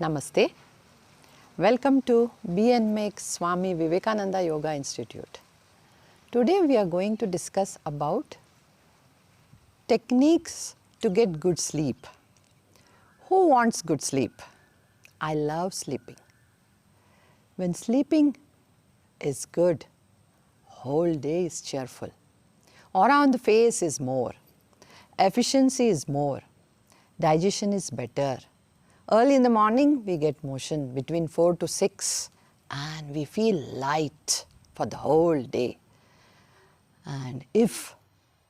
Namaste. Welcome to BNMX Swami Vivekananda Yoga Institute. Today we are going to discuss about techniques to get good sleep. Who wants good sleep? I love sleeping. When sleeping is good, whole day is cheerful. Aura on the face is more. Efficiency is more. Digestion is better. Early in the morning, we get motion between 4 to 6 and we feel light for the whole day. And if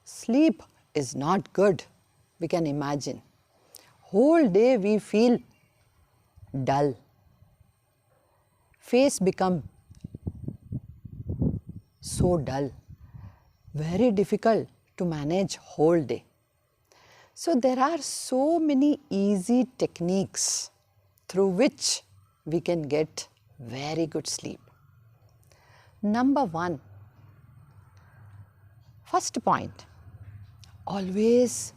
sleep is not good, we can imagine, whole day we feel dull. Face become so dull, very difficult to manage whole day. So there are so many easy techniques through which we can get very good sleep. Number one, first point, always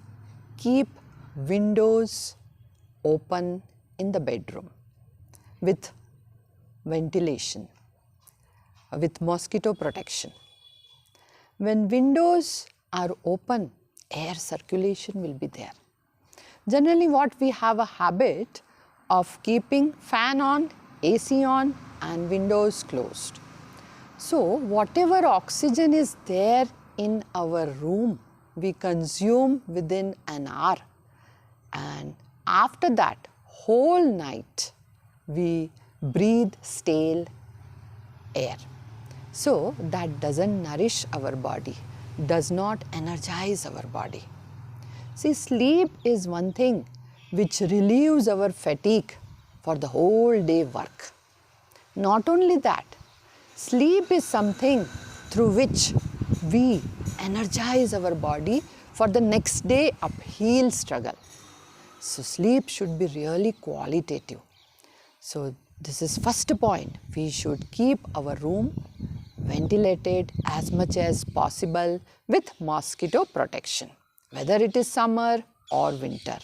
keep windows open in the bedroom with ventilation, with mosquito protection. When windows are open, air circulation will be there. Generally what we have a habit of keeping fan on, AC on and windows closed. So whatever oxygen is there in our room, we consume within an hour, and after that whole night we breathe stale air. So that doesn't nourish our body, does not energize our body. See, sleep is one thing which relieves our fatigue for the whole day work. Not only that, sleep is something through which we energize our body for the next day uphill struggle. So sleep should be really qualitative. So this is first point, we should keep our room ventilated as much as possible with mosquito protection, whether it is summer or winter.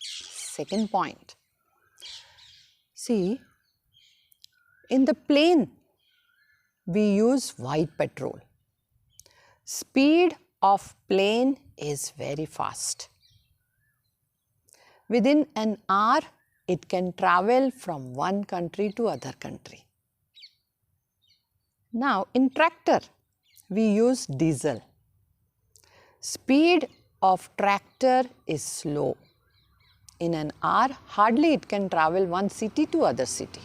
Second point, see, in the plane we use white petrol. Speed of plane is very fast. Within an hour it can travel from one country to other country. Now in tractor we use diesel. Speed of tractor is slow. In an hour hardly it can travel one city to other city.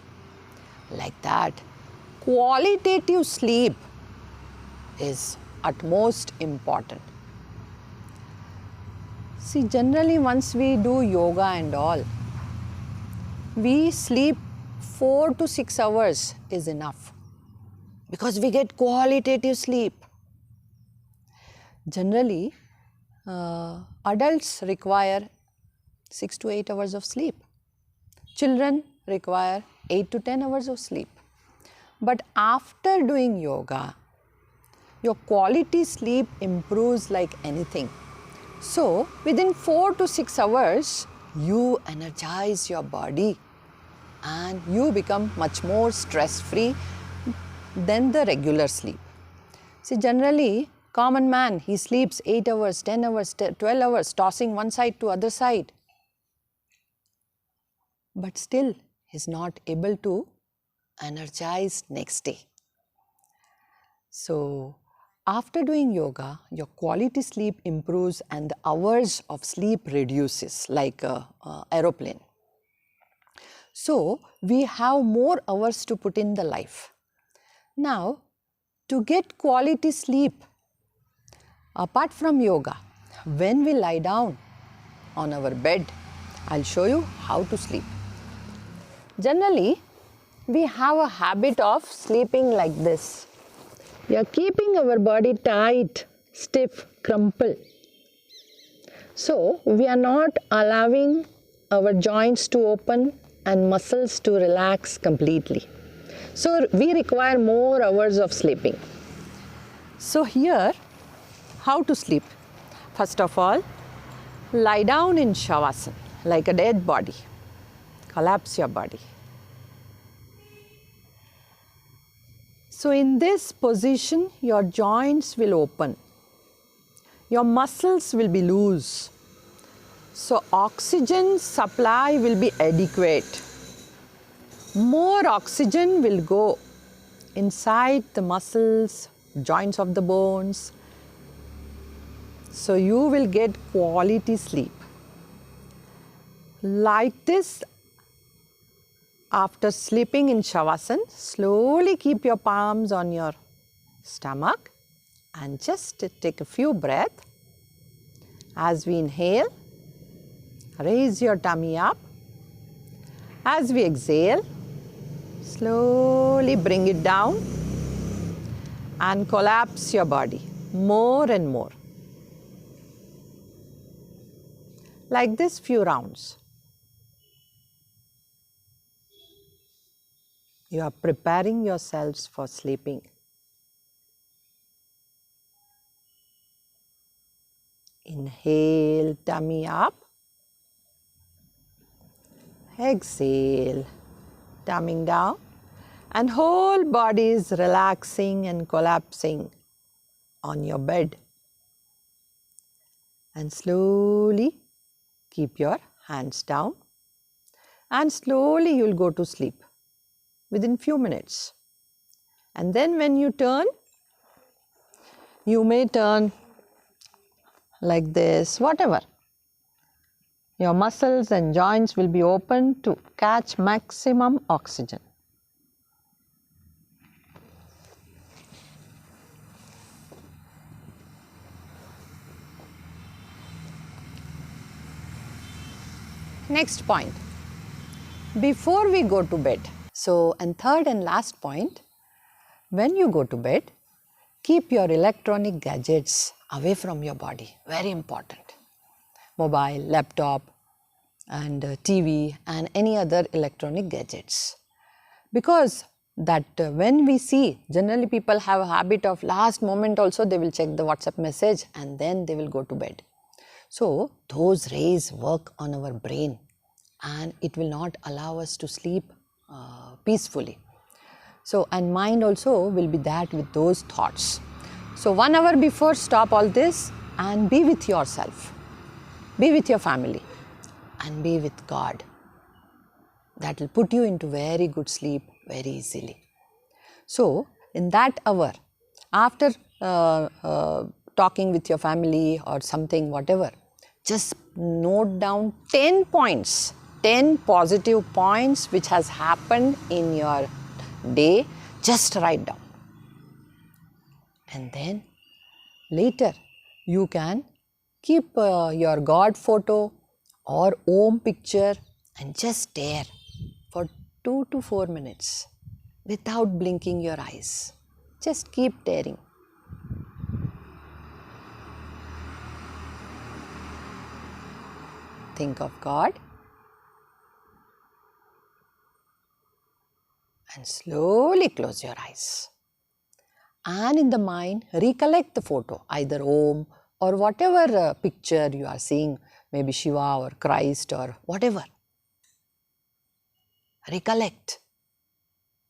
Like that, qualitative sleep is utmost important. See, generally once we do yoga and all, we sleep 4 to 6 hours is enough, because we get qualitative sleep. Generally, adults require 6 to 8 hours of sleep. Children require 8 to 10 hours of sleep. But after doing yoga, your quality sleep improves like anything. So, within 4 to 6 hours, you energize your body and you become much more stress-free than the regular sleep. See, generally, common man, he sleeps 8 hours, 10 hours, 12 hours, tossing one side to other side. But still, he's not able to energize next day. So, after doing yoga, your quality sleep improves and the hours of sleep reduces like an aeroplane. So, we have more hours to put in the life. Now, to get quality sleep, apart from yoga, when we lie down on our bed, I'll show you how to sleep. Generally, we have a habit of sleeping like this. We are keeping our body tight, stiff, crumpled. So, we are not allowing our joints to open and muscles to relax completely. So, we require more hours of sleeping. So, here how to sleep. First of all, lie down in Shavasana like a dead body. Collapse your body. So in this position, your joints will open. Your muscles will be loose. So oxygen supply will be adequate. More oxygen will go inside the muscles, joints of the bones. So you will get quality sleep. Like this, after sleeping in Shavasana, slowly keep your palms on your stomach and just take a few breaths. As we inhale, raise your tummy up. As we exhale, slowly bring it down and collapse your body more and more. Like this, few rounds. You are preparing yourselves for sleeping. Inhale, tummy up. Exhale, tummy down. And whole body is relaxing and collapsing on your bed. And slowly keep your hands down. And slowly you will go to sleep within few minutes. And then when you turn, you may turn like this, whatever. Your muscles and joints will be open to catch maximum oxygen. Next point, before we go to bed. So, and third and last point, when you go to bed, keep your electronic gadgets away from your body. Very important. Mobile, laptop, and TV and any other electronic gadgets. Because that when we see, generally people have a habit of last moment also they will check the WhatsApp message and then they will go to bed. So those rays work on our brain and it will not allow us to sleep peacefully. So, and mind also will be that with those thoughts. So 1 hour before, stop all this and be with yourself, be with your family and be with God. That will put you into very good sleep very easily. So in that hour, after talking with your family or something, whatever, just note down 10 points, 10 positive points which has happened in your day, just write down. And then later you can keep your God photo or Om picture and just stare for 2 to 4 minutes without blinking your eyes. Just keep staring. Think of God and slowly close your eyes. And in the mind, recollect the photo, either Om or whatever picture you are seeing, maybe Shiva or Christ or whatever. Recollect.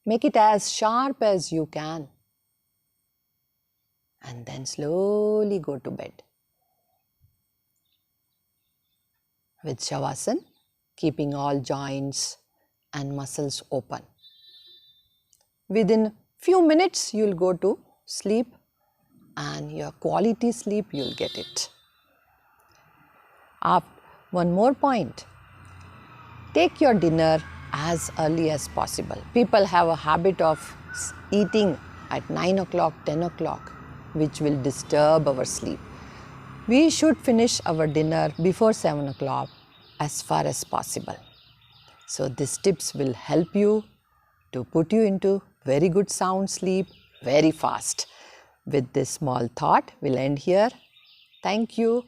Make it as sharp as you can. And then slowly go to bed. With Shavasana, keeping all joints and muscles open. Within few minutes, you will go to sleep and your quality sleep, you will get it. One more point. Take your dinner as early as possible. People have a habit of eating at 9 o'clock, 10 o'clock, which will disturb our sleep. We should finish our dinner before 7 o'clock as far as possible. So these tips will help you to put you into very good sound sleep very fast. With this small thought, we'll end here. Thank you.